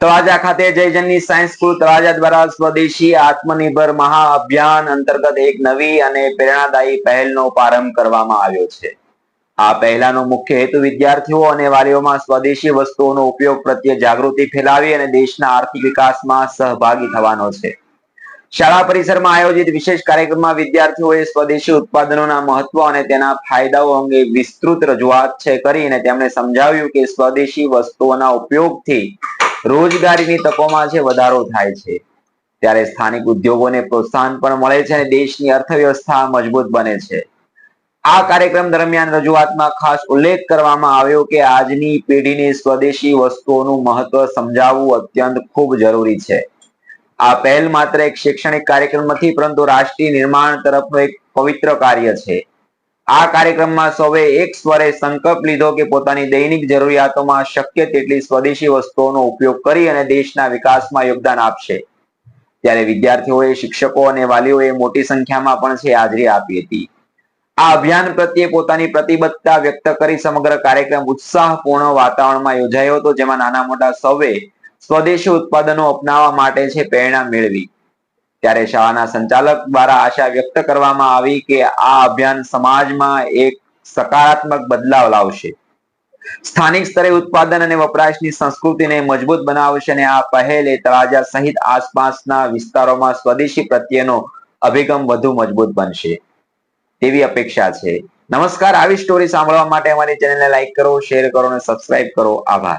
તળાજા ખાતે જય જનની સાયન્સ સ્કૂલ તળાજા દ્વારા સ્વદેશી આત્મનિર્ભર મહાઅભિયાન અંતર્ગત એક નવી અને પ્રેરણાદાયી પહેલનો પ્રારંભ કરવામાં આવ્યો છે। આ પહેલાનો મુખ્ય હેતુ વિદ્યાર્થીઓ અને વાલીઓમાં સ્વદેશી વસ્તુઓનો ઉપયોગ પ્રત્યે જાગૃતિ ફેલાવી અને દેશના આર્થિક વિકાસમાં સહભાગી થવાનો છે। શાળા પરિસરમાં આયોજિત વિશેષ કાર્યક્રમમાં વિદ્યાર્થીઓએ સ્વદેશી ઉત્પાદનોના મહત્વ અને તેના ફાયદાઓ અંગે વિસ્તૃત રજૂઆત કરીને તેમણે સમજાવ્યું કે સ્વદેશી વસ્તુઓના ઉપયોગથી રોજગારીની તકોમાં વધારો થાય છે, ત્યારે સ્થાનિક ઉદ્યોગોને પ્રોત્સાહન પણ મળે છે અને દેશની અર્થવ્યવસ્થા મજબૂત બને છે। આ કાર્યક્રમ દરમિયાન રજૂઆતમાં ખાસ ઉલ્લેખ કરવામાં આવ્યો કે આજની પેઢીને સ્વદેશી વસ્તુઓનું મહત્વ સમજાવવું અત્યંત ખૂબ જરૂરી છે। આ પહેલ માત્ર એક શૈક્ષણિક કાર્યક્રમ નથી, પરંતુ રાષ્ટ્રીય નિર્માણ તરફનું એક પવિત્ર કાર્ય છે। આ કાર્યક્રમમાં સૌએ એક સ્વરે સંકલ્પ લીધો કે પોતાની દૈનિક જરૂરિયાતોમાં શક્ય તેટલી સ્વદેશી વસ્તુઓનો ઉપયોગ કરી અને દેશના વિકાસમાં યોગદાન આપશે। ત્યારે વિદ્યાર્થીઓએ, શિક્ષકો અને વાલીઓએ મોટી સંખ્યામાં પણ હાજરી આપી હતી। આ અભિયાન પ્રત્યે પોતાની પ્રતિબદ્ધતા વ્યક્ત કરી સમગ્ર કાર્યક્રમ ઉત્સાહપૂર્ણ વાતાવરણમાં યોજાયો હતો, જેમાં નાના મોટા સૌએ સ્વદેશી ઉત્પાદનો અપનાવવા માટે પ્રેરણા મેળવી। ત્યારે શાળાના સંચાલક દ્વારા આશા વ્યક્ત કરવામાં આવી કે આ અભિયાન સમાજમાં એક સકારાત્મક બદલાવ લાવશે, સ્થાનિક સ્તરે ઉત્પાદન અને વપરાશની સંસ્કૃતિને મજબૂત બનાવશે અને આ પહેલ તળાજા સહિત આસપાસના વિસ્તારોમાં સ્વદેશી પ્રત્યેનો અભિગમ વધુ મજબૂત બનશે તેવી અપેક્ષા છે। નમસ્કાર, આવી સ્ટોરી સાંભળવા માટે અમારી ચેનલને લાઈક કરો, શેર કરો અને સબસ્ક્રાઇબ કરો। આભાર।